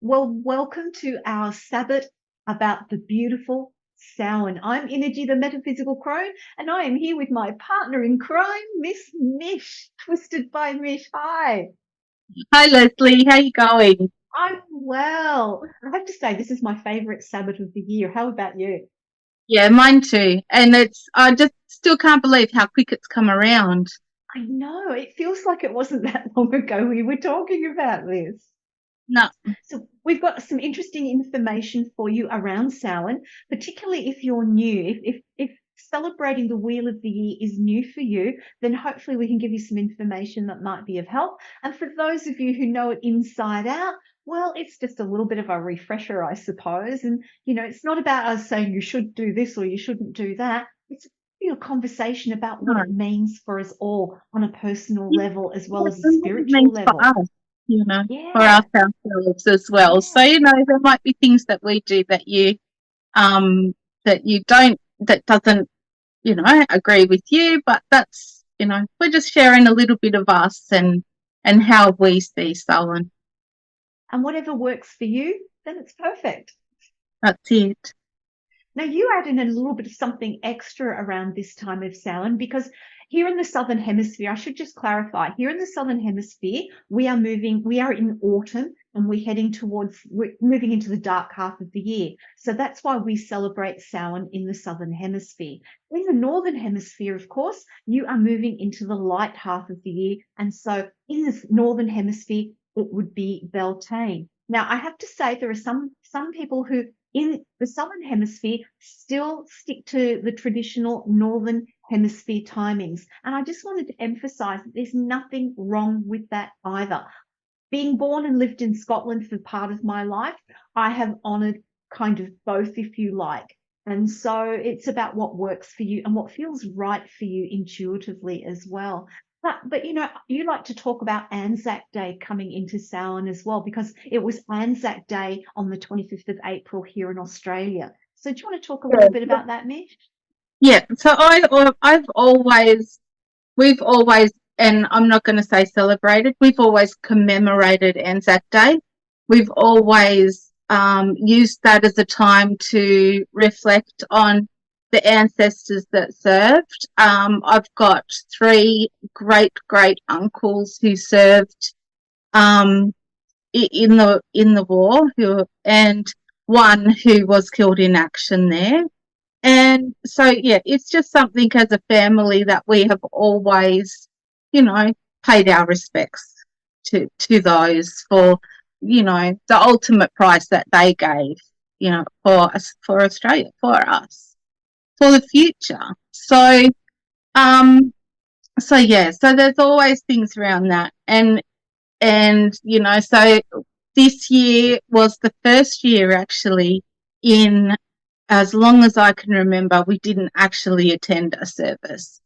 Well, welcome to our Sabbath about the beautiful Samhain. I'm Innerji, the Metaphysical Crone, and I am here with my partner in crime, Miss Mish, twisted by Mish. Hi. Hi Leslie, how you going? I'm well. I have to say, this is my favourite Sabbath of the year. How about you? Yeah, mine too. And I just still can't believe how quick it's come around. I know, it feels like it wasn't that long ago we were talking about this. No, So we've got some interesting information for you around Samhain, particularly if you're new. If celebrating the Wheel of the Year is new for you, then hopefully we can give you some information that might be of help. And for those of you who know it inside out, well, it's just a little bit of a refresher, I suppose. And it's not about us saying you should do this or you shouldn't do that. It's a conversation about what no. it means for us all on a personal Yeah, level as well yeah, as a and what it spiritual means for level. us, for us Yeah, ourselves as well. So, yeah. there might be things that we do um that you don't that doesn't, agree with you, but we're just sharing a little bit of us and how we see Solon. And whatever works for you, then it's perfect. That's it. Now, you add in a little bit of something extra around this time of Samhain because here in the Southern Hemisphere, I should just clarify, here in the Southern Hemisphere, we are in autumn and we're moving into the dark half of the year. So that's why we celebrate Samhain in the Southern Hemisphere. In the Northern Hemisphere, of course, you are moving into the light half of the year. And so in the Northern Hemisphere, it would be Beltane. Now, I have to say there are some people who in the southern hemisphere still stick to the traditional northern hemisphere timings. And I just wanted to emphasize that there's nothing wrong with that either. Being born and lived in Scotland for part of my life, I have honored kind of both, if you like. And so it's about what works for you and what feels right for you intuitively as well. But you like to talk about Anzac Day coming into Samhain as well, because it was Anzac Day on the 25th of April here in Australia. So do you want to talk a little bit Yeah. about that, Mish? Yeah. So we've always, and I'm not going to say celebrated, we've always commemorated Anzac Day. We've always used that as a time to reflect on the ancestors that served. I've got three great uncles who served um, in the war, and one who was killed in action there. And so, yeah, it's just something as a family that we have always, you know, paid our respects to those for, the ultimate price that they gave, for us, for Australia, for us, for the future. Um, so there's always things around that, so this year was the first year actually in as long as I can remember, we didn't actually attend a service.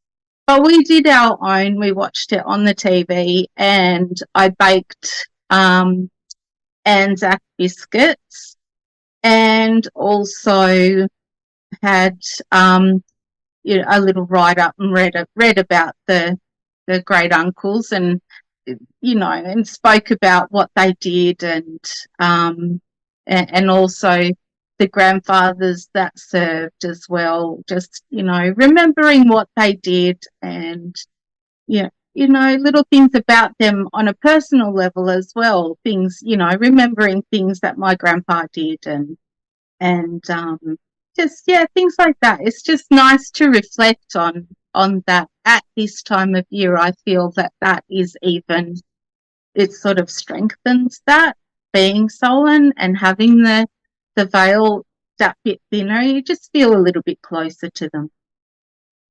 But we did our own. We watched it on the TV, and I baked Anzac biscuits and also had a little write up and read about the great uncles and spoke about what they did and also the grandfathers that served as well, just, remembering what they did and, yeah, little things about them on a personal level as well. Things, remembering things that my grandpa did and just, yeah, things like that. It's just nice to reflect on that at this time of year. I feel that is even, it sort of strengthens that, being sullen and having the veil that bit thinner. You just feel a little bit closer to them.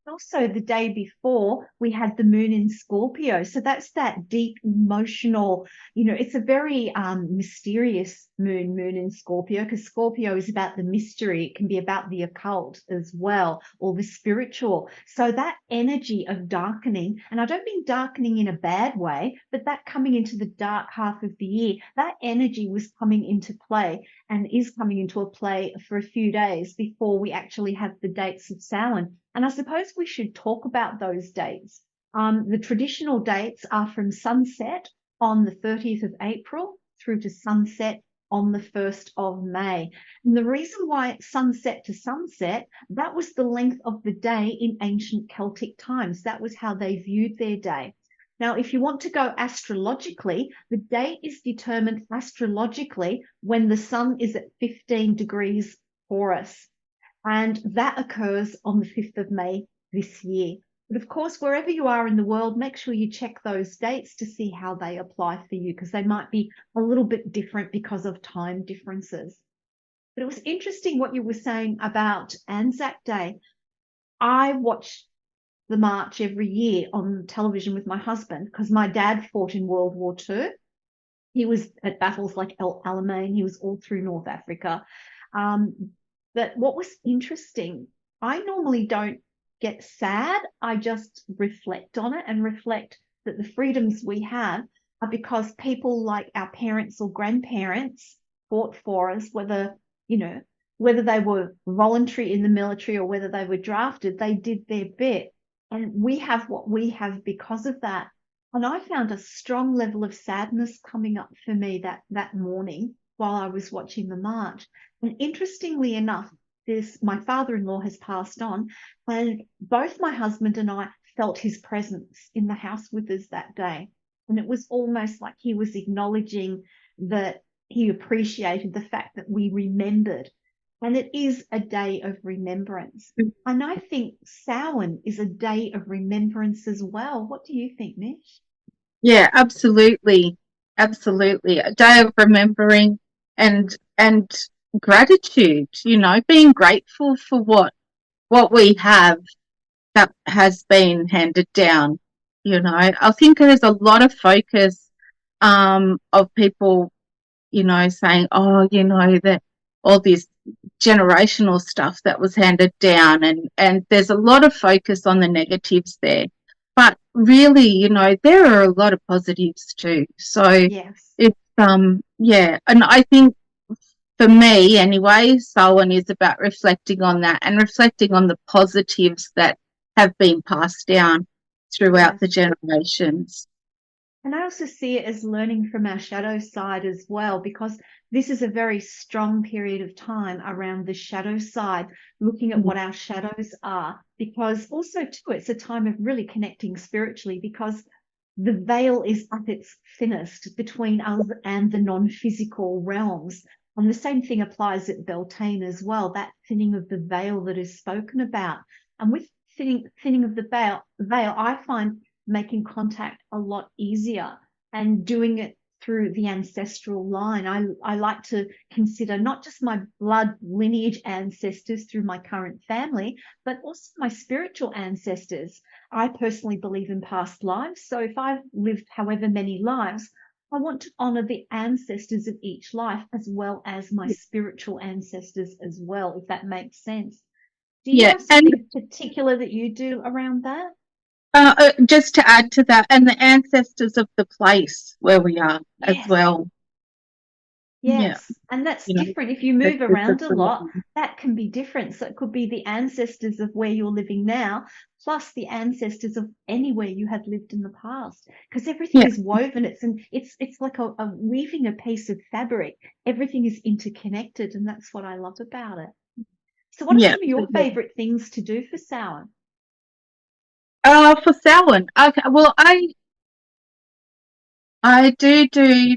Also, the day before, we had the moon in Scorpio. So that's that deep emotional, it's a very mysterious moon in Scorpio, because Scorpio is about the mystery. It can be about the occult as well, or the spiritual. So that energy of darkening, and I don't mean darkening in a bad way, but that coming into the dark half of the year, that energy was coming into play and is coming into a play for a few days before we actually have the dates of Samhain. And I suppose we should talk about those dates. The traditional dates are from sunset on the 30th of April through to sunset on the 1st of May. And the reason why sunset to sunset, that was the length of the day in ancient Celtic times. That was how they viewed their day. Now, if you want to go astrologically, the day is determined astrologically when the sun is at 15 degrees Taurus. And that occurs on the 5th of May this year. But of course, wherever you are in the world, make sure you check those dates to see how they apply for you, because they might be a little bit different because of time differences. But it was interesting what you were saying about Anzac Day. I watch the march every year on television with my husband because my dad fought in World War II. He was at battles like El Alamein. He was all through North Africa. But what was interesting, I normally don't get sad. I just reflect on it and reflect that the freedoms we have are because people like our parents or grandparents fought for us, whether they were voluntary in the military or whether they were drafted, they did their bit. And we have what we have because of that. And I found a strong level of sadness coming up for me that morning while I was watching the march. And interestingly enough, my father-in-law has passed on, and both my husband and I felt his presence in the house with us that day. And it was almost like he was acknowledging that he appreciated the fact that we remembered. And it is a day of remembrance. And I think Samhain is a day of remembrance as well. What do you think, Mish? Yeah, absolutely. Absolutely. A day of remembering and gratitude, being grateful for what we have that has been handed down. I think there's a lot of focus of people, saying, oh, that all this generational stuff that was handed down, and there's a lot of focus on the negatives there. But really, there are a lot of positives too. So yes. It's and I think for me anyway, Samhain is about reflecting on that and reflecting on the positives that have been passed down throughout the generations. And I also see it as learning from our shadow side as well, because this is a very strong period of time around the shadow side, looking at what our shadows are, because also too, it's a time of really connecting spiritually, because the veil is at its thinnest between us and the non-physical realms. And the same thing applies at Beltane as well, that thinning of the veil that is spoken about. And with thinning of the veil, I find making contact a lot easier and doing it through the ancestral line. I like to consider not just my blood lineage ancestors through my current family, but also my spiritual ancestors. I personally believe in past lives. So if I've lived however many lives, I want to honor the ancestors of each life as well as my spiritual ancestors as well, if that makes sense. Do you have something particular that you do around that? Just to add to that, and the ancestors of the place where we are as well. Yes, yeah. And that's different. If you move around a lot, that can be different. So it could be the ancestors of where you're living now, plus the ancestors of anywhere you have lived in the past, because everything is woven. It's like a weaving a piece of fabric. Everything is interconnected, and that's what I love about it. So what are some of your favorite things to do for Samhain? For Samhain, okay. Well, I do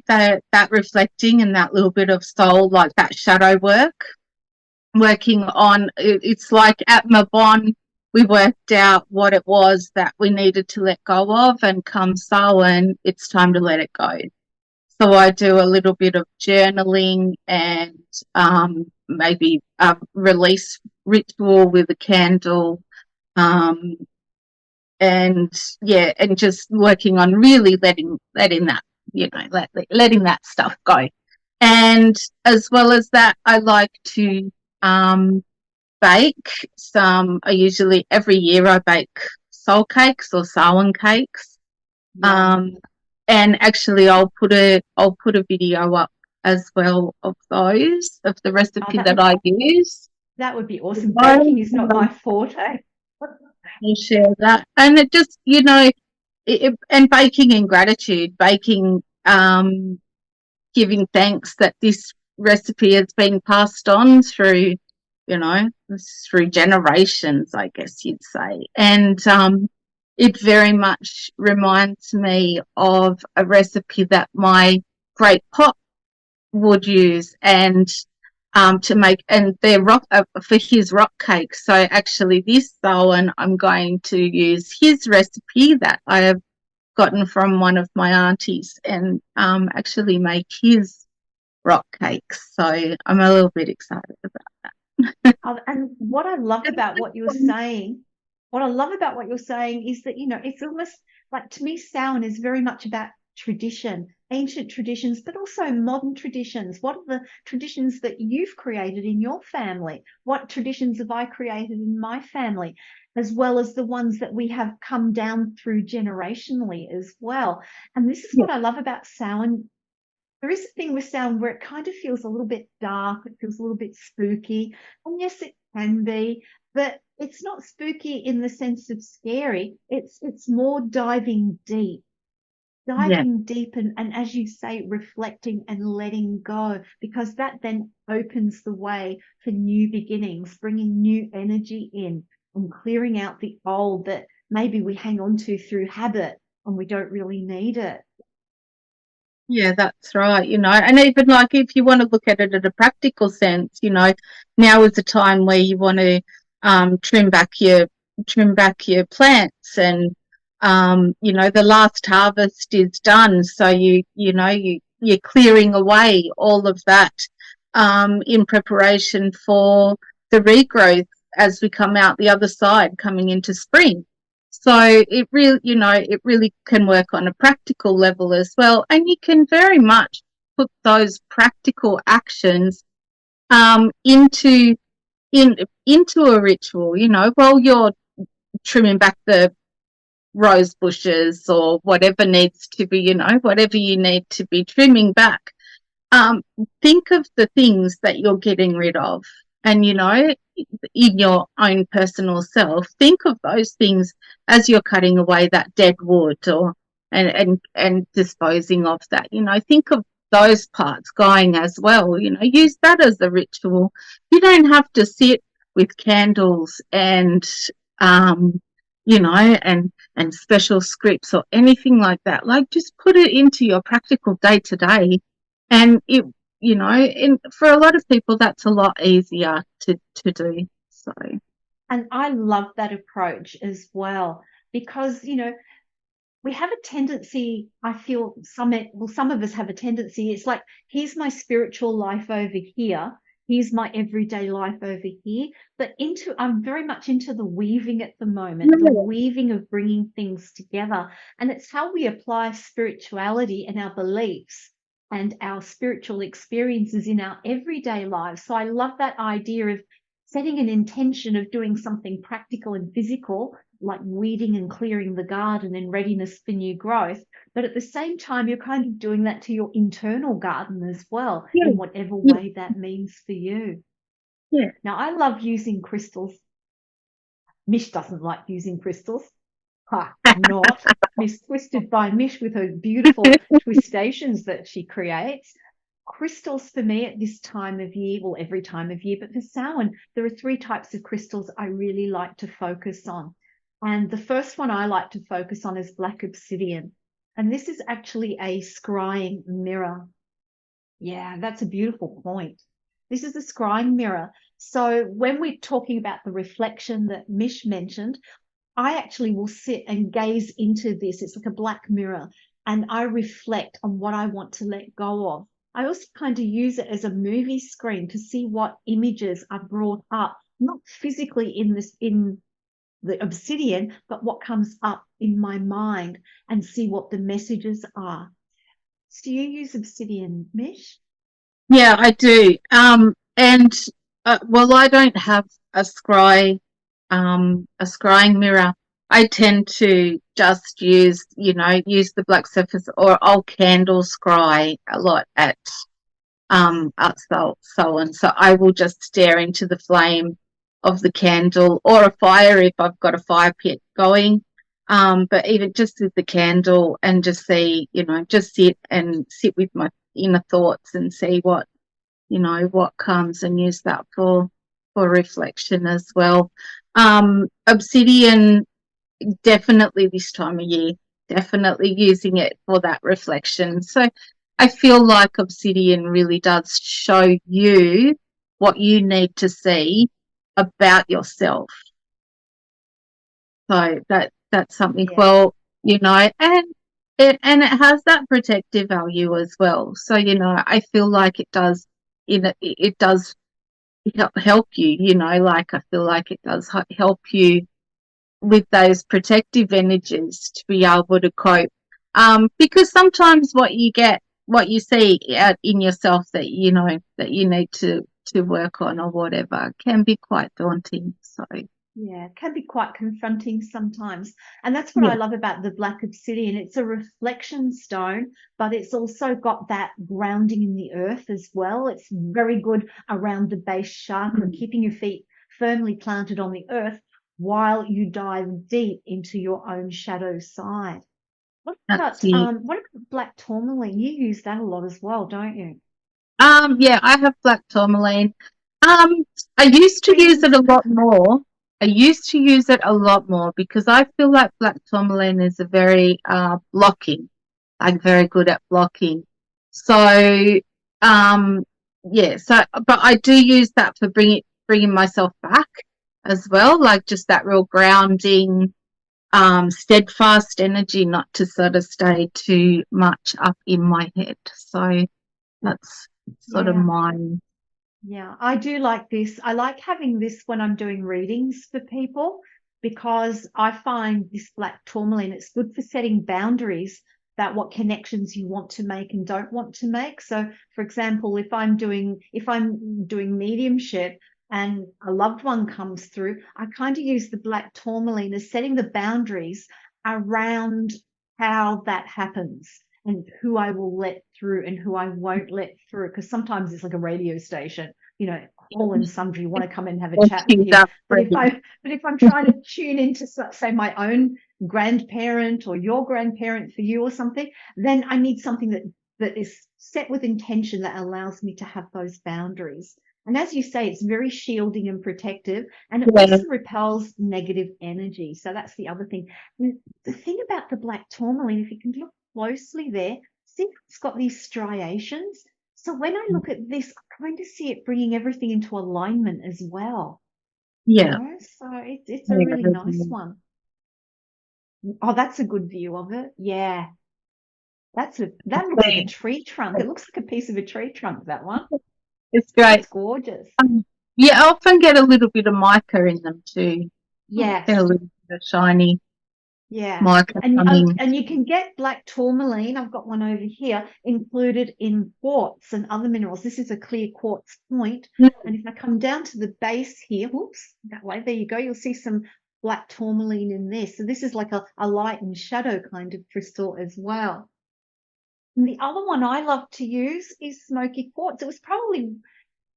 that reflecting and that little bit of soul, like that shadow work, working on. It's like at Mabon, we worked out what it was that we needed to let go of, and come Samhain, it's time to let it go. So I do a little bit of journaling and maybe a release ritual with a candle. And just working on really letting that, letting that stuff go. And as well as that, I like to bake some. Every year I bake soul cakes or Samhain cakes. And actually I'll put a video up as well of those, of the recipe that I use. That would be awesome. Baking is not my forte. I'll share that. And it just, and baking in gratitude, giving thanks that this recipe has been passed on through, through generations, I guess you'd say. And it very much reminds me of a recipe that my great pop would use, and to make, and they're rock for his rock cake. So actually this Samhain I'm going to use his recipe that I have gotten from one of my aunties, and actually make his rock cakes. So I'm a little bit excited about that. And what I love about what you're saying, is that, it's almost like, to me, Samhain is very much about tradition, ancient traditions, but also modern traditions. What are the traditions that you've created in your family? What traditions have I created in my family? As well as the ones that we have come down through generationally as well. And this is what I love about Samhain. There is a thing with sound where it kind of feels a little bit dark, it feels a little bit spooky. And yes, it can be, but it's not spooky in the sense of scary. It's more diving deep. Diving deep and, as you say, reflecting and letting go, because that then opens the way for new beginnings, bringing new energy in and clearing out the old that maybe we hang on to through habit and we don't really need it. Yeah, that's right. And even like if you want to look at it at a practical sense, now is the time where you want to trim back your plants, and the last harvest is done, so you're clearing away all of that in preparation for the regrowth as we come out the other side, coming into spring. So it really can work on a practical level as well, and you can very much put those practical actions into a ritual. While you're trimming back the rose bushes or whatever needs to be, whatever you need to be trimming back. Think of the things that you're getting rid of, and in your own personal self, think of those things as you're cutting away that dead wood, or and disposing of that. Think of those parts going as well. Use that as a ritual. You don't have to sit with candles and and special scripts or anything like that. Like, just put it into your practical day to day, and it, and for a lot of people, that's a lot easier to do. So, and I love that approach as well, because we have a tendency, I feel some of us have a tendency, it's like, here's my spiritual life over here, here's my everyday life over here. But I'm very much into the weaving at the moment, the weaving of bringing things together. And it's how we apply spirituality and our beliefs and our spiritual experiences in our everyday lives. So I love that idea of setting an intention of doing something practical and physical, like weeding and clearing the garden in readiness for new growth. But at the same time, you're kind of doing that to your internal garden as well, in whatever way that means for you. Yeah. Now, I love using crystals. Mish doesn't like using crystals. Not. Miss Twisted by Mish with her beautiful twistations that she creates. Crystals for me at this time of year, well, every time of year, but for Samhain, there are 3 types of crystals I really like to focus on. And the first one I like to focus on is black obsidian. And this is actually a scrying mirror. Yeah, that's a beautiful point. This is a scrying mirror. So when we're talking about the reflection that Mish mentioned, I actually will sit and gaze into this. It's like a black mirror, and I reflect on what I want to let go of. I also kind of use it as a movie screen to see what images are brought up, not physically in the obsidian, but what comes up in my mind, and see what the messages are. Do you use obsidian, Mish? Yeah, I do. And well, I don't have a scrying mirror. I tend to just use the black surface, or I'll candle scry a lot at Samhain. So I will just stare into the flame of the candle, or a fire if I've got a fire pit going. But even just with the candle, and just see, just sit with my inner thoughts and see what you know, what comes, and use that for reflection as well. Obsidian, definitely this time of year, definitely using it for that reflection. So I feel like obsidian really does show you what you need to see about yourself. So that's something, Yeah. well, you know, and it has that protective value as well. So, you know, I feel like it does, you know, it does help you, you know, like I feel like it does help you with those protective energies to be able to cope. Because sometimes what you see out in yourself that, you know, that you need to work on or whatever can be quite daunting. So Yeah, it can be quite confronting sometimes. And that's what yeah, I love about the black obsidian. It's a reflection stone, but it's also got that grounding in the earth as well. It's very good around the base chakra, keeping your feet firmly planted on the earth while you dive deep into your own shadow side. that's it. What about black tourmaline? You use that a lot as well, don't you? Yeah, I have black tourmaline. Um, I used to use Greens. it a lot more. I used to use it a lot more because I feel like black tourmaline is a very blocking. I'm very good at blocking. So, um, yeah. So, but I do use that for bringing myself back as well, like just that real grounding, steadfast energy, not to sort of stay too much up in my head. So that's sort of Yeah. mine. Yeah, I do like this. I like having this when I'm doing readings for people because I find this black tourmaline, it's good for setting boundaries about what connections you want to make and don't want to make. So, for example, if I'm doing mediumship and a loved one comes through, I kind of use the black tourmaline as setting the boundaries around how that happens and who I will let through and who I won't let through. Because sometimes it's like a radio station, you know, all and sundry want to come and have a chat with you. But if I'm trying to tune into, say, my own grandparent or your grandparent for you or something, then I need something that is set with intention that allows me to have those boundaries. And as you say, it's very shielding and protective, and it Yeah, also repels negative energy. So that's the other thing. And the thing about the black tourmaline, if you can look closely there, see it's got these striations. So when I look at this, I kind of see it bringing everything into alignment as well. You yeah, know, so it's a really nice yeah. one. Oh, that's a good view of it. Yeah, that looks like a tree trunk. It looks like a piece of a tree trunk, that one. It's great. That's gorgeous. Yeah, I often get a little bit of mica in them too. Get a Yes. little bit of shiny Yeah. mica coming. And you can get black tourmaline. I've got one over here included in quartz and other minerals. This is a clear quartz point. And if I come down to the base here, whoops, that way, there you go. You'll see some black tourmaline in this. So this is like a light and shadow kind of crystal as well. And the other one I love to use is smoky quartz. It was probably,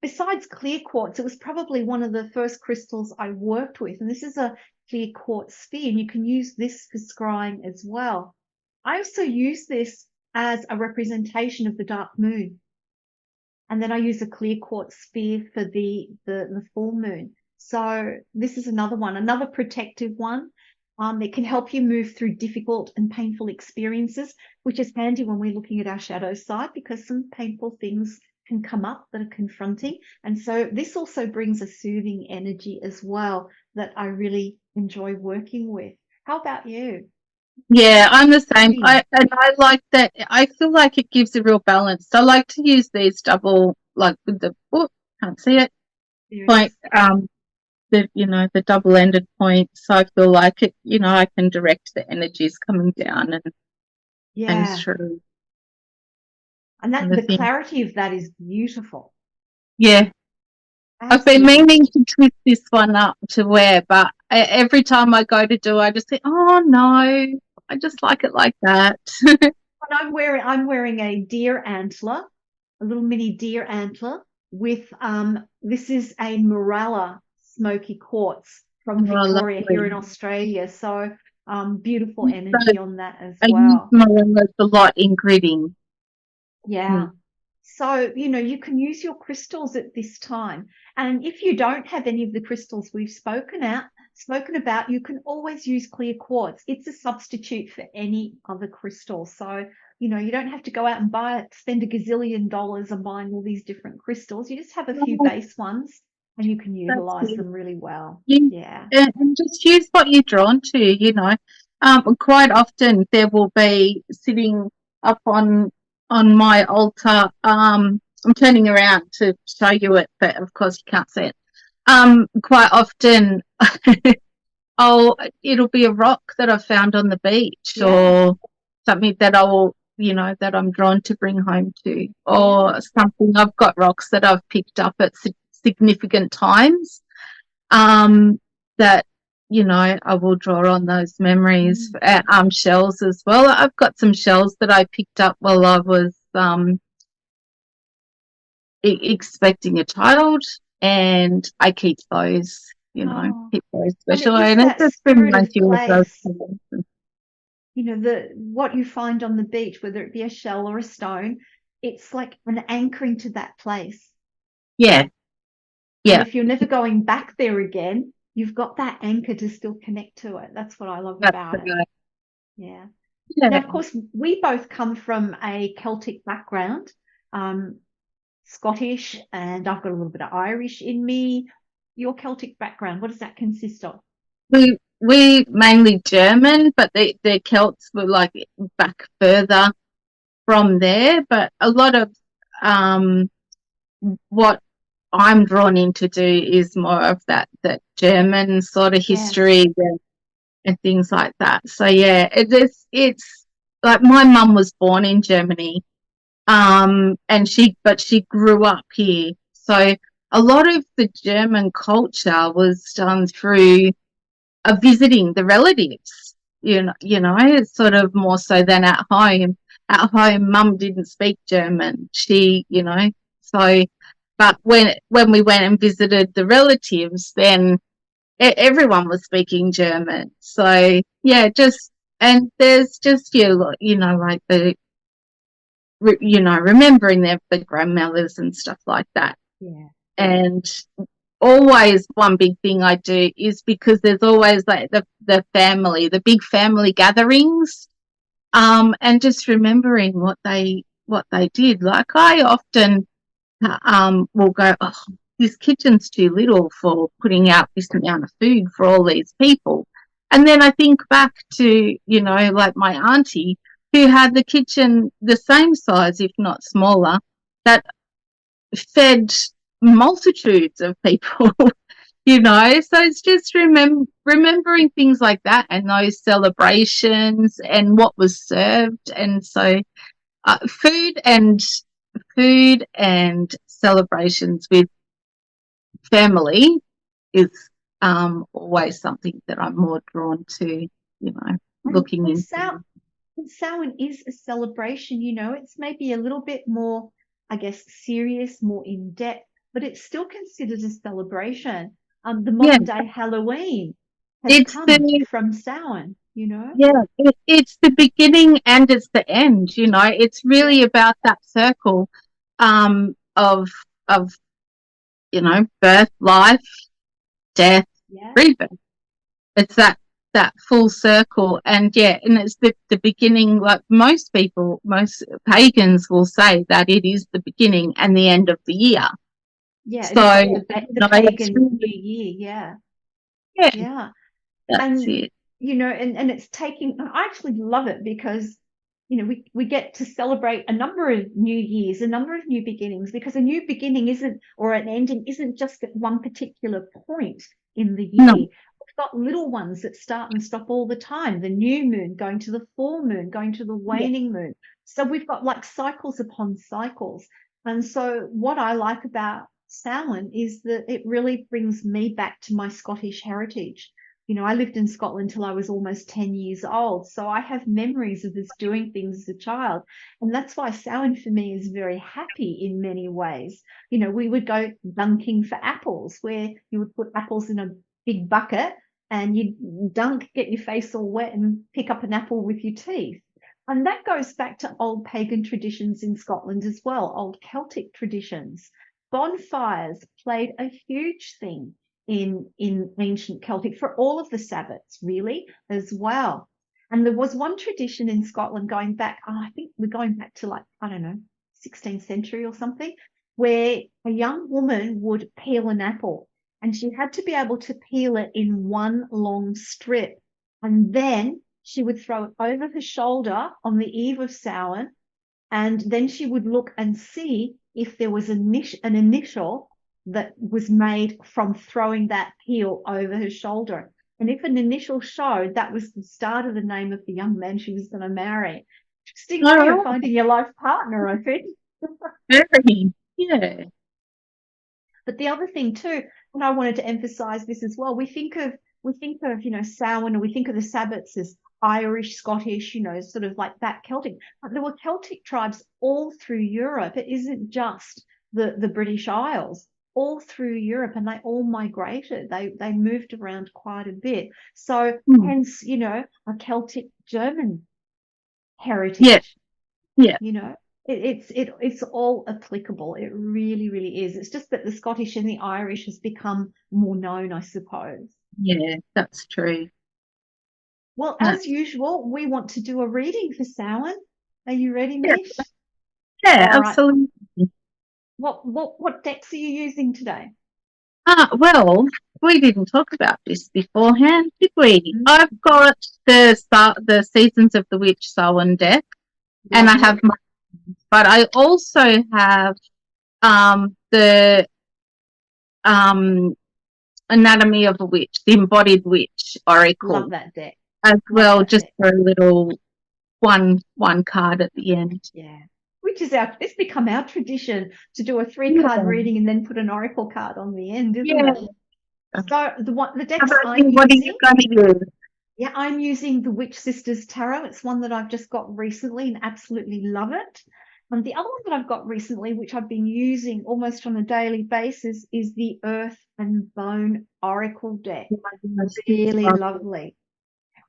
besides clear quartz, it was probably one of the first crystals I worked with. And this is a clear quartz sphere, and you can use this for scrying as well. I also use this as a representation of the dark moon. And then I use a clear quartz sphere for the full moon. So this is another one, another protective one. It can help you move through difficult and painful experiences, which is handy when we're looking at our shadow side because some painful things can come up that are confronting. And so this also brings a soothing energy as well that I really enjoy working with. How about you? Yeah, I'm the same. Green. I like that. I feel like it gives a real balance. So I like to use these double, like with the, oh, can't see it, There it point, is. the, you know, the double-ended points. So I feel like it, you know, I can direct the energies coming down and Yeah. through And that and the the thing. clarity of that is beautiful. Yeah, I've been Absolutely. meaning to twist this one up to wear, but every time I go to do, I just think, oh no, I just like it like that. But I'm wearing a deer antler, a little mini deer antler with this is a Morella smoky quartz from Oh, Victoria here in lovely. Australia. So beautiful So energy on that as I use well. morillas a lot in gridding. Yeah. Mm. So, you can use your crystals at this time. And if you don't have any of the crystals we've spoken about, you can always use clear quartz. It's a substitute for any other crystal. So, you don't have to go out and spend a gazillion dollars on buying all these different crystals. You just have a few Oh, base ones and you can that's utilize it. them really well. You, Yeah. and just use what you're drawn to, quite often there will be sitting up on my altar. I'm turning around to show you it, but of course you can't see it. Quite often, it'll be a rock that I've found on the beach, Yeah. or something that that I'm drawn to bring home to, or something. I've got rocks that I've picked up at significant times, that I will draw on those memories. Shells as well. I've got some shells that I picked up while I was expecting a child, and I keep those. Oh, Keep those and it special, is and it that just spirit reminds of you of those place. things. What you find on the beach, whether it be a shell or a stone, it's like an anchoring to that place. Yeah, And yeah, if you're never going back there again, you've got that anchor to still connect to it. That's what I love that's about it. right. Yeah. Now, Yeah, of course, we both come from a Celtic background, Scottish, and I've got a little bit of Irish in me. Your Celtic background, what does that consist of? we mainly German, but the Celts were like back further from there. But a lot of what I'm drawn in to do is more of that German sort of Yes. history and things like that. So yeah, it's like my mum was born in Germany, and she grew up here. So a lot of the German culture was done through visiting the relatives. It's sort of more so than at home. At home, mum didn't speak German. So, but when we went and visited the relatives, then everyone was speaking German. So yeah, and there's just like remembering the grandmothers and stuff like that. Yeah. And always one big thing I do is, because there's always like the family, the big family gatherings, and just remembering what they did. Like I often will go, oh, this kitchen's too little for putting out this amount of food for all these people. And then I think back to, like my auntie who had the kitchen the same size, if not smaller, that fed multitudes of people. So it's just remembering things like that, and those celebrations and what was served. And so food and celebrations with family is always something that I'm more drawn to, looking And into. Samhain is a celebration, it's maybe a little bit more, I guess, serious, more in depth, but it's still considered a celebration. The Yeah, modern day Halloween has it's come the from Samhain. yeah, it's the beginning and it's the end. It's really about that circle of of birth, life, death, Yeah. rebirth. It's that full circle, and yeah, and it's the beginning. Like most pagans will say that it is the beginning and the end of the year. Yeah, it So is like the it's pagan really, New Year. Yeah. yeah, Yeah. that's And it. and it's I actually love it because we get to celebrate a number of new years, a number of new beginnings, because a new beginning isn't, or an ending isn't just at one particular point in the No, year. We've got little ones that start and stop all the time, the new moon going to the full moon, going to the yeah, waning moon. So we've got like cycles upon cycles. And so what I like about Samhain is that it really brings me back to my Scottish heritage. I lived in Scotland till I was almost 10 years old. So I have memories of us doing things as a child. And that's why Samhain for me is very happy in many ways. We would go dunking for apples, where you would put apples in a big bucket and you'd dunk, get your face all wet and pick up an apple with your teeth. And that goes back to old pagan traditions in Scotland as well, old Celtic traditions. Bonfires played a huge thing in ancient Celtic for all of the Sabbats, really, as well. And there was one tradition in Scotland going back, I think we're going back to like, I don't know, 16th century or something, where a young woman would peel an apple and she had to be able to peel it in one long strip. And then she would throw it over her shoulder on the eve of Samhain, and then she would look and see if there was an initial that was made from throwing that peel over her shoulder. And if an initial showed, that was the start of the name of the young man she was going to marry. Interesting way of finding your life partner, I think. Very, yeah. But the other thing too, and I wanted to emphasize this as well, we think of Samhain, or we think of the Sabbats as Irish, Scottish, sort of like that Celtic. But there were Celtic tribes all through Europe. It isn't just the British Isles, all through Europe, and they all migrated. They moved around quite a bit. So hence, a Celtic German heritage. Yeah. It's all applicable. It really, really is. It's just that the Scottish and the Irish has become more known, I suppose. Yeah, that's true. Well, as usual, we want to do a reading for Samhain. Are you ready, Mish? Yeah, absolutely. What decks are you using today? Well, we didn't talk about this beforehand, did we? I've got the Seasons of the Witch Samhain deck, and I have but I also have the Anatomy of a Witch, the Embodied Witch Oracle. Love that deck. As well, just for a little one card at the end. Yeah. Which is it's become our tradition to do a 3-card reading and then put an oracle card on the end, isn't it? So the decks I'm what are you going to use? Yeah, I'm using the Witch Sisters Tarot. It's one that I've just got recently and absolutely love it. And the other one that I've got recently, which I've been using almost on a daily basis, is the Earth and Bone Oracle deck. Really lovely.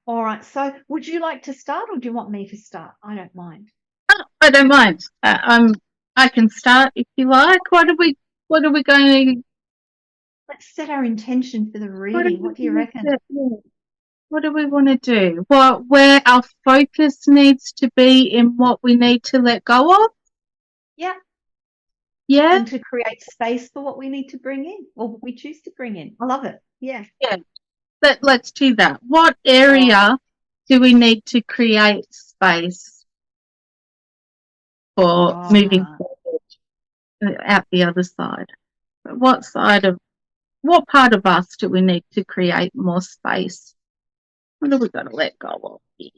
All right. So would you like to start, or do you want me to start? I don't mind. Oh, I don't mind. I can start if you like. What are we going to? Let's set our intention for the reading. What do you reckon? What do we want to do? Where our focus needs to be in what we need to let go of? Yeah. Yeah. And to create space for what we need to bring in, or what we choose to bring in. I love it. Yeah. Yeah. Let's do that. What area do we need to create space for moving forward out the other side? What part of us do we need to create more space? What have we got to let go of here?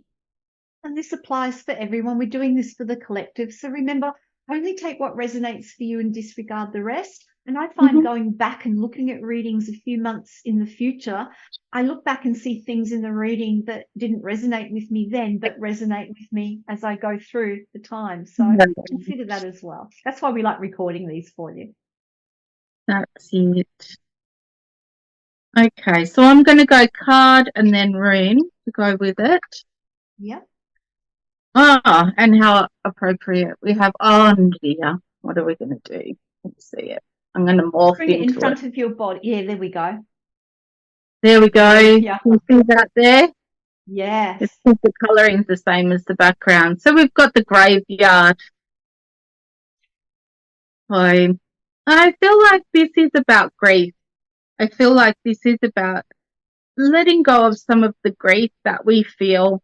And this applies for everyone. We're doing this for the collective. So remember, only take what resonates for you and disregard the rest. And I find going back and looking at readings a few months in the future, I look back and see things in the reading that didn't resonate with me then, but resonate with me as I go through the time. So consider that as well. That's why we like recording these for you. That's it. Okay, so I'm going to go card and then rune to go with it. Yeah. And how appropriate. We have, dear, what are we going to do? Let's see it. I'm going to morph Bring it in front of your body. Yeah, there we go. There we go. Yeah. Can you see that there? Yes. The colouring is the same as the background. So we've got the graveyard. I feel like this is about grief. I feel like this is about letting go of some of the grief that we feel,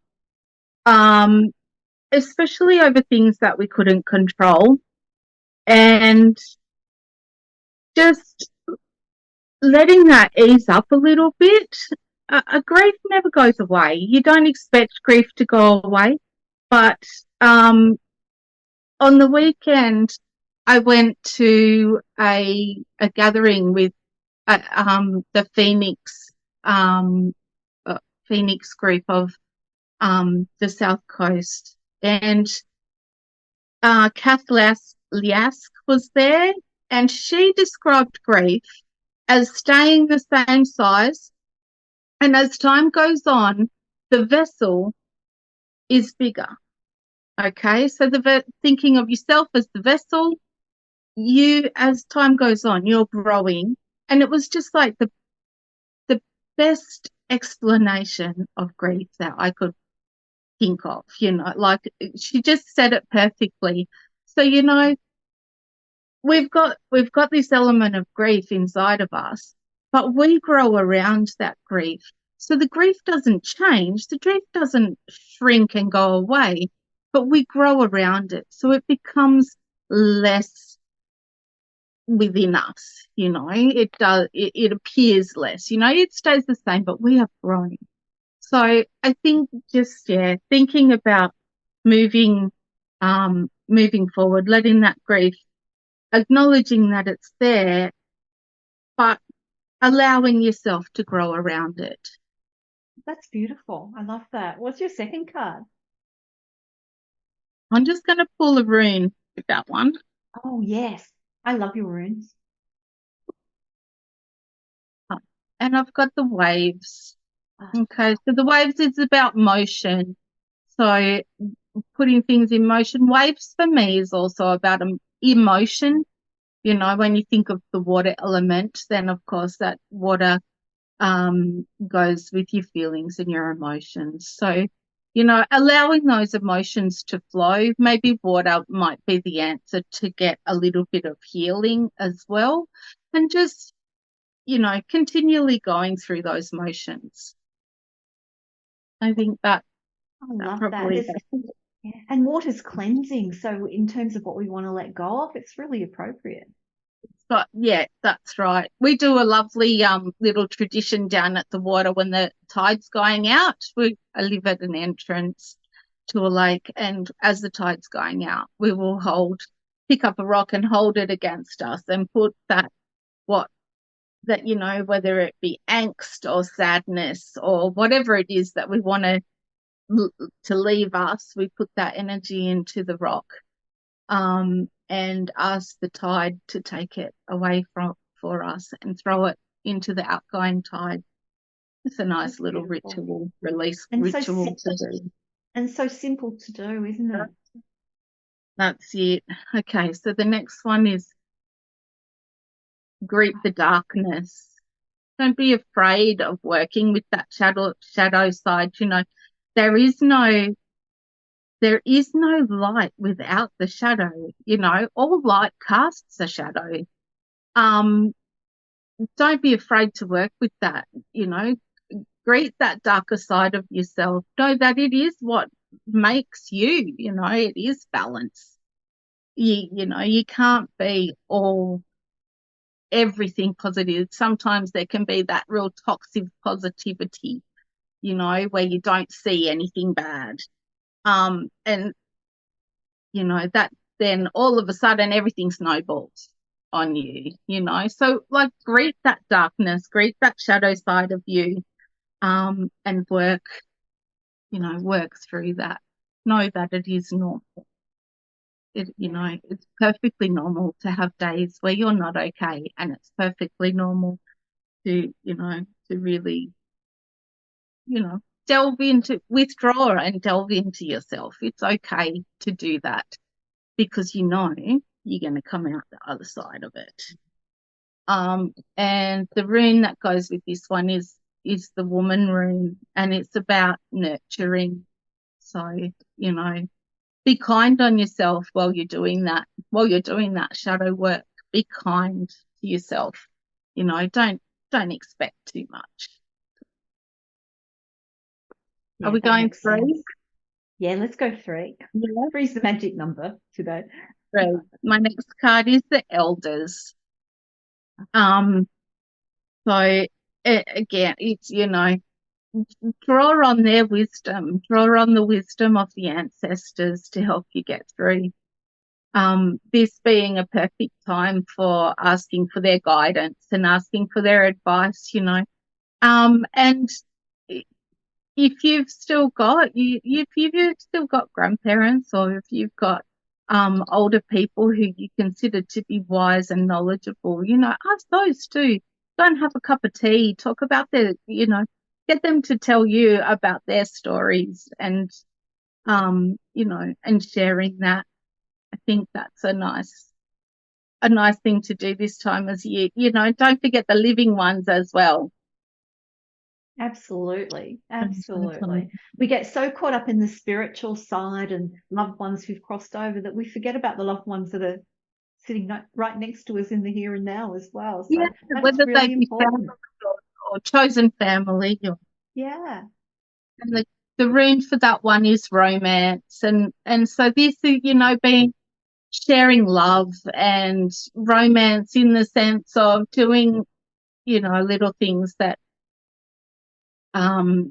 especially over things that we couldn't control, and just letting that ease up a little bit. Grief never goes away. You don't expect grief to go away. But on the weekend, I went to a gathering with the Phoenix group of the South Coast, and Kath Liask was there, and she described grief as staying the same size, and as time goes on, the vessel is bigger. Okay, so thinking of yourself as the vessel, you, as time goes on, you're growing. And it was just like the best explanation of grief that I could think of, like she just said it perfectly. So, we've got this element of grief inside of us, but we grow around that grief. So the grief doesn't change, the grief doesn't shrink and go away, but we grow around it. So it becomes less within us, it does, it appears less, it stays the same, but we are growing. So I think just, thinking about moving forward, letting that grief, acknowledging that it's there, but allowing yourself to grow around it. That's beautiful. I love that. What's your second card? I'm just going to pull a rune with that one. Oh, yes. I love your runes. And I've got the waves. Okay, so the waves is about motion. So putting things in motion. Waves for me is also about emotion. When you think of the water element, then of course that water goes with your feelings and your emotions. So, allowing those emotions to flow, maybe water might be the answer to get a little bit of healing as well. And just, continually going through those motions. I think that I love probably that. Yeah. And water's cleansing. So in terms of what we want to let go of, it's really appropriate. But yeah, that's right. We do a lovely little tradition down at the water when the tide's going out. I live at an entrance to a lake, and as the tide's going out, we will pick up a rock and hold it against us and put whether it be angst or sadness or whatever it is that we want to leave us, we put that energy into the rock. And ask the tide to take it away for us and throw it into the outgoing tide. It's a nice little ritual, release ritual to do. And so simple to do, isn't it? That's it. Okay, so the next one is greet the darkness. Don't be afraid of working with that shadow side. There is no light without the shadow. All light casts a shadow. Don't be afraid to work with that. Greet that darker side of yourself. Know that it is what makes you. It is balance. You can't be everything positive. Sometimes there can be that real toxic positivity, where you don't see anything bad. And that then all of a sudden everything snowballs on you, so like greet that darkness, greet that shadow side of you, and work through that. Know that it is normal. It's perfectly normal to have days where you're not okay, and it's perfectly normal to really withdraw and delve into yourself. It's okay to do that, because you're going to come out the other side of it. And the rune that goes with this one is the woman rune, and it's about nurturing. So, be kind on yourself while you're doing that shadow work. Be kind to yourself. Don't expect too much. Yeah, are we going 3? Sense. Yeah, let's go 3. Yeah. 3 is the magic number today. 3. My next card is the elders. So again, it's, draw on their wisdom, draw on the wisdom of the ancestors to help you get through. This being a perfect time for asking for their guidance and asking for their advice, and if you've still got grandparents, or if you've got older people who you consider to be wise and knowledgeable, ask those too. Go and have a cup of tea, talk about get them to tell you about their stories, and and sharing that. I think that's a nice thing to do this time of year. Don't forget the living ones as well. Absolutely. Absolutely. We get so caught up in the spiritual side and loved ones who've crossed over that we forget about the loved ones that are sitting right next to us in the here and now as well. So Yeah, that's whether they really be important. family or chosen family. Yeah. And the rune for that one is romance. And so this is, being sharing love and romance in the sense of doing, little things that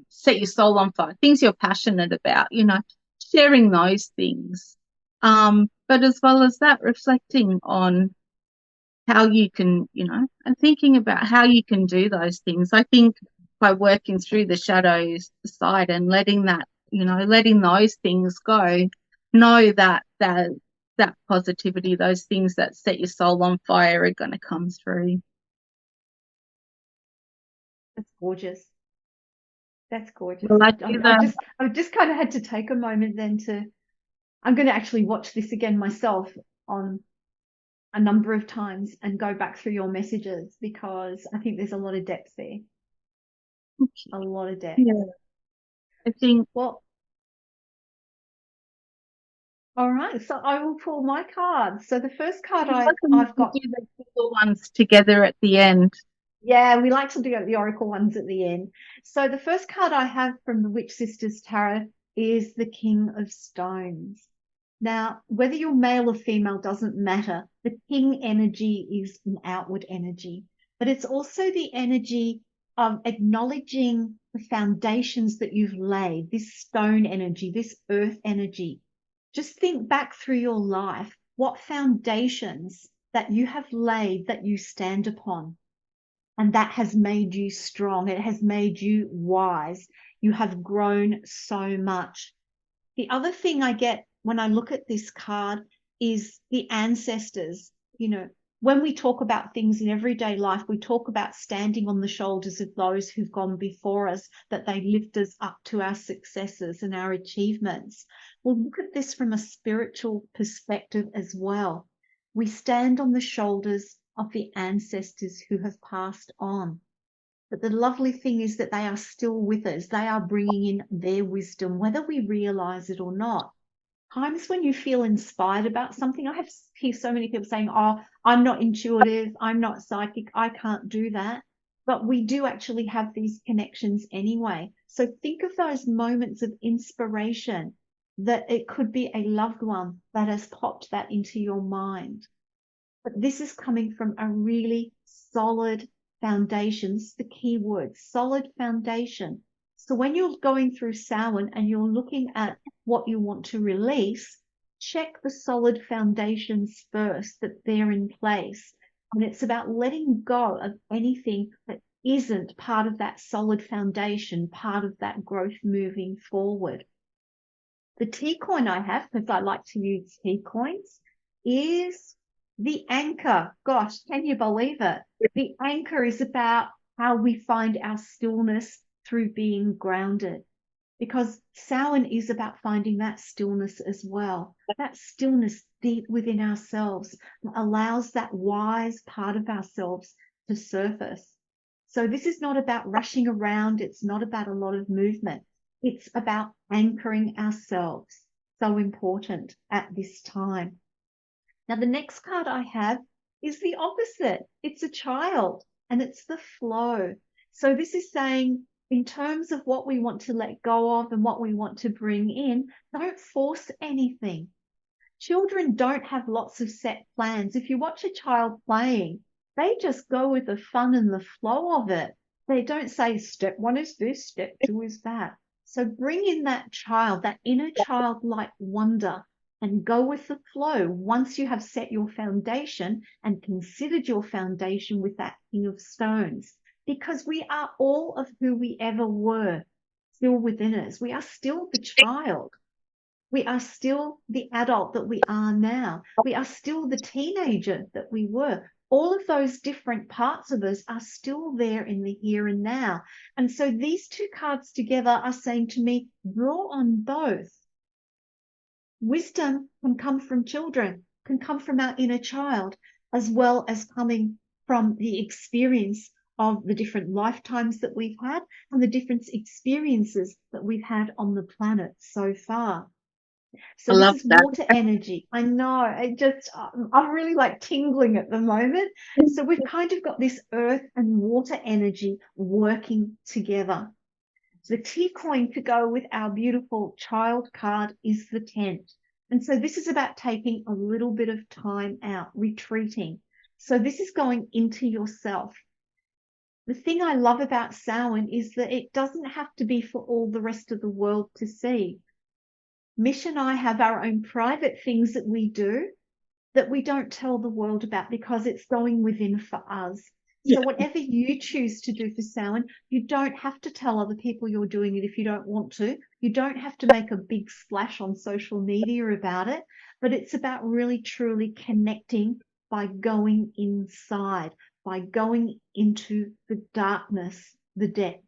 set your soul on fire, things you're passionate about, sharing those things. But as well as that, reflecting on how you can, and thinking about how you can do those things. I think by working through the shadows side and letting that, letting those things go, know that positivity, those things that set your soul on fire are going to come through. That's gorgeous. That's gorgeous. Well, I've just kind of had to take a moment then I'm going to actually watch this again myself on a number of times and go back through your messages because I think there's a lot of depth there. A lot of depth. Yeah. I think. Well, all right. So I will pull my cards. So the first card I've got. Do the single ones together at the end. Yeah, we like to do the oracle ones at the end. So the first card I have from the Witch Sisters Tarot is the King of Stones. Now, whether you're male or female doesn't matter. The king energy is an outward energy, but it's also the energy of acknowledging the foundations that you've laid, this stone energy, this earth energy. Just think back through your life, what foundations that you have laid that you stand upon. And that has made you strong. It has made you wise. You have grown so much. The other thing I get when I look at this card is the ancestors. When we talk about things in everyday life, we talk about standing on the shoulders of those who've gone before us, that they lift us up to our successes and our achievements. We'll look at this from a spiritual perspective as well. We stand on the shoulders of the ancestors who have passed on. But the lovely thing is that they are still with us. They are bringing in their wisdom, whether we realize it or not. Times when you feel inspired about something, I hear so many people saying, oh, I'm not intuitive, I'm not psychic, I can't do that. But we do actually have these connections anyway. So think of those moments of inspiration, that it could be a loved one that has popped that into your mind. But this is coming from a really solid foundation. This is the key word, solid foundation. So when you're going through Samhain and you're looking at what you want to release, check the solid foundations first, that they're in place. And it's about letting go of anything that isn't part of that solid foundation, part of that growth moving forward. The tea coin I have, because I like to use tea coins, is the anchor. Gosh, can you believe it? The anchor is about how we find our stillness through being grounded, because Samhain is about finding that stillness as well. That stillness deep within ourselves allows that wise part of ourselves to surface. So this is not about rushing around. It's not about a lot of movement. It's about anchoring ourselves. So important at this time. Now, the next card I have is the opposite. It's a child, and it's the flow. So this is saying, in terms of what we want to let go of and what we want to bring in, don't force anything. Children don't have lots of set plans. If you watch a child playing, they just go with the fun and the flow of it. They don't say, step one is this, step two is that. So bring in that child, that inner childlike wonder, and go with the flow once you have set your foundation and considered your foundation with that King of Stones. Because we are all of who we ever were still within us. We are still the child. We are still the adult that we are now. We are still the teenager that we were. All of those different parts of us are still there in the here and now. And so these two cards together are saying to me, draw on both. Wisdom can come from children, can come from our inner child, as well as coming from the experience of the different lifetimes that we've had and the different experiences that we've had on the planet so far. I So this love is that. water energy. I know, I'm really like tingling at the moment. So we've kind of got this earth and water energy working together. The tea coin to go with our beautiful child card is the tent. And so this is about taking a little bit of time out, retreating. So this is going into yourself. The thing I love about Samhain is that it doesn't have to be for all the rest of the world to see. Mish and I have our own private things that we do that we don't tell the world about because it's going within for us. So whatever you choose to do for Samhain, you don't have to tell other people you're doing it if you don't want to. You don't have to make a big splash on social media about it, but it's about really truly connecting by going inside, by going into the darkness, the depths.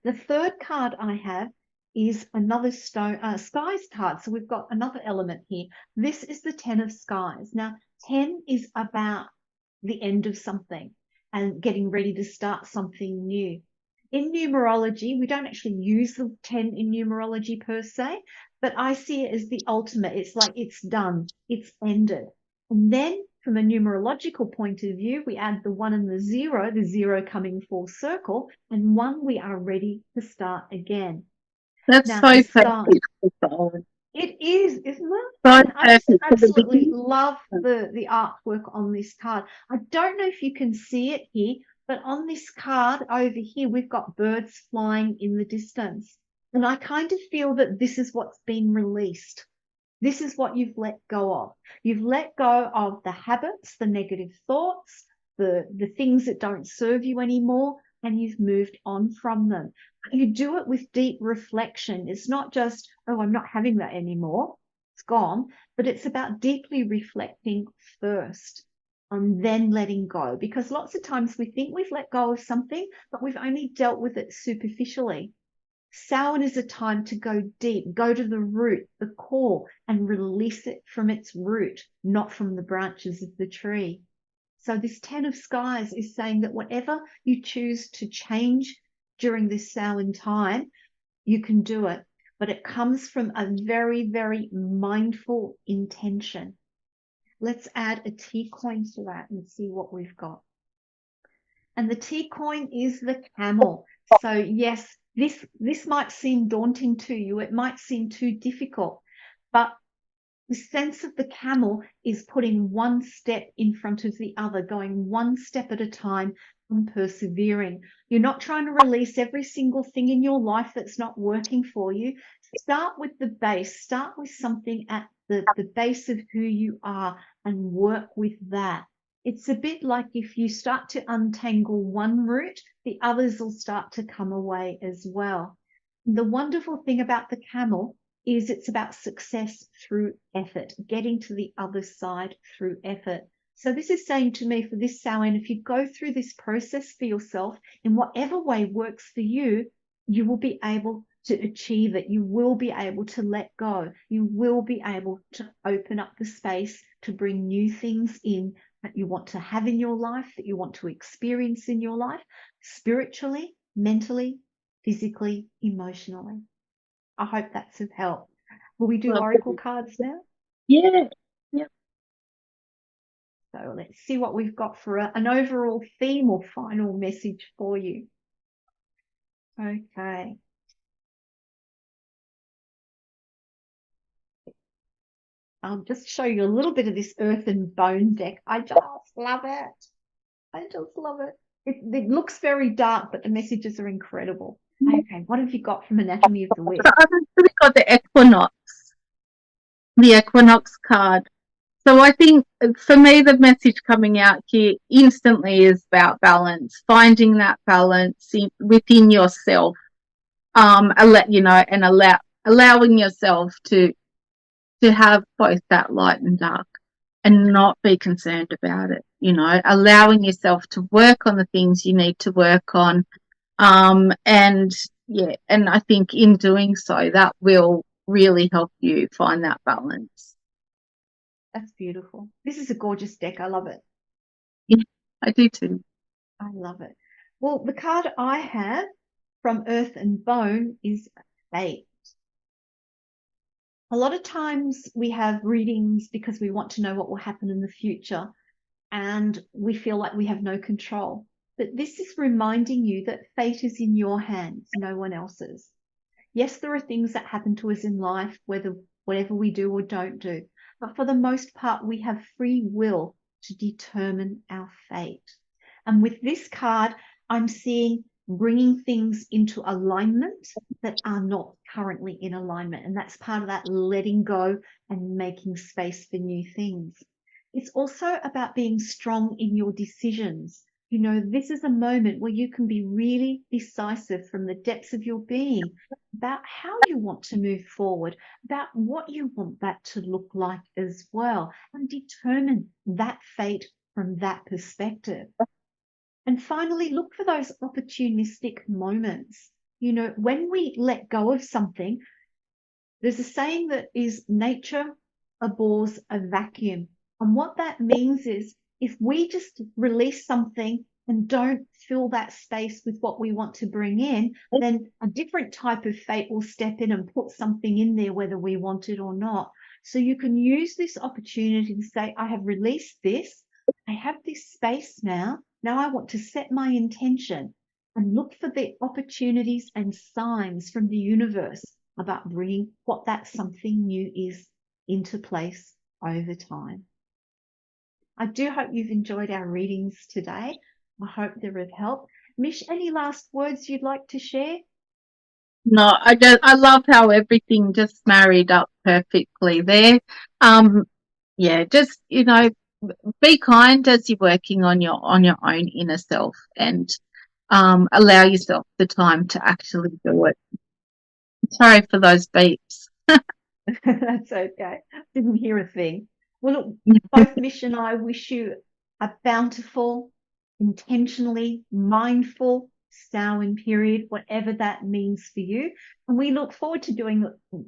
The third card I have is another skies card. So we've got another element here. This is the 10 of skies. Now, 10 is about the end of something and getting ready to start something new. In numerology, we don't actually use the 10 in numerology per se, but I see it as the ultimate. It's like it's done, it's ended. And then from a numerological point of view, we add the 1 and the 0 coming full circle, and 1, we are ready to start again. That's Now, so perfect. it is, isn't it? So And I just perfect. absolutely love the artwork on this card. I don't know if you can see it here, but on this card over here, we've got birds flying in the distance. And I kind of feel that this is what's been released. This is what you've let go of. You've let go of the habits, the negative thoughts, the things that don't serve you anymore, and you've moved on from them. You do it with deep reflection. It's not just, oh, I'm not having that anymore. It's gone. But it's about deeply reflecting first and then letting go. Because lots of times we think we've let go of something, but we've only dealt with it superficially. Samhain is a time to go deep, go to the root, the core, and release it from its root, not from the branches of the tree. So this 10 of skies is saying that whatever you choose to change during this Samhain time, you can do it. But it comes from a very, very mindful intention. Let's add a tea coin to that and see what we've got. And the tea coin is the camel. So yes, this might seem daunting to you. It might seem too difficult, but the sense of the camel is putting one step in front of the other, going one step at a time and persevering. You're not trying to release every single thing in your life that's not working for you. Start with the base. Start with something at the base of who you are and work with that. It's a bit like if you start to untangle one root, the others will start to come away as well. The wonderful thing about the camel is it's about success through effort, getting to the other side through effort. So this is saying to me for this Samhain, if you go through this process for yourself in whatever way works for you, you will be able to achieve it. You will be able to let go. You will be able to open up the space to bring new things in that you want to have in your life, that you want to experience in your life, spiritually, mentally, physically, emotionally. I hope that's of help. Will we do oracle cards now? Yeah. Yep. So let's see what we've got for an overall theme or final message for you. Okay. I'll just show you a little bit of this earth and bone deck. I just love it. I just love it. It looks very dark, but the messages are incredible. Okay, what have you got from Anatomy of the Week? So I've actually got the equinox card. So I think for me, the message coming out here instantly is about balance, finding that balance within yourself, and allowing yourself to have both that light and dark and not be concerned about it, allowing yourself to work on the things you need to work on. And I think in doing so, that will really help you find that balance. That's beautiful. This is a gorgeous deck. I love it. Yeah, I do too. I love it. Well, the card I have from Earth and Bone is Fate. A lot of times we have readings because we want to know what will happen in the future and we feel like we have no control. But this is reminding you that fate is in your hands, no one else's. Yes, there are things that happen to us in life, whatever we do or don't do. But for the most part, we have free will to determine our fate. And with this card, I'm seeing bringing things into alignment that are not currently in alignment. And that's part of that letting go and making space for new things. It's also about being strong in your decisions. You know, this is a moment where you can be really decisive from the depths of your being about how you want to move forward, about what you want that to look like as well, and determine that fate from that perspective. And finally, look for those opportunistic moments. You know, when we let go of something, there's a saying that is nature abhors a vacuum. And what that means is if we just release something and don't fill that space with what we want to bring in, then a different type of fate will step in and put something in there, whether we want it or not. So you can use this opportunity to say, I have released this. I have this space now. Now I want to set my intention and look for the opportunities and signs from the universe about bringing what that something new is into place over time. I do hope you've enjoyed our readings today. I hope they're of help. Mish, any last words you'd like to share? No, I love how everything just married up perfectly there. Yeah, just, be kind as you're working on your own inner self, and allow yourself the time to actually do it. Sorry for those beeps. That's okay. Didn't hear a thing. Well, look, both Mish and I wish you a bountiful, intentionally mindful Samhain period, whatever that means for you. And we look forward to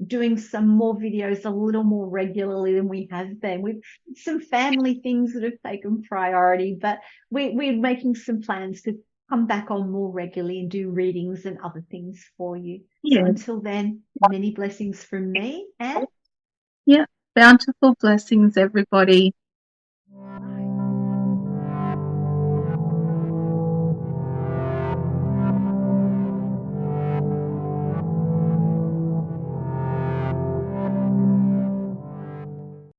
doing some more videos a little more regularly than we have been. With some family things that have taken priority, but we're making some plans to come back on more regularly and do readings and other things for you. So Yeah, until then, many blessings from me and yeah. Bountiful blessings, everybody.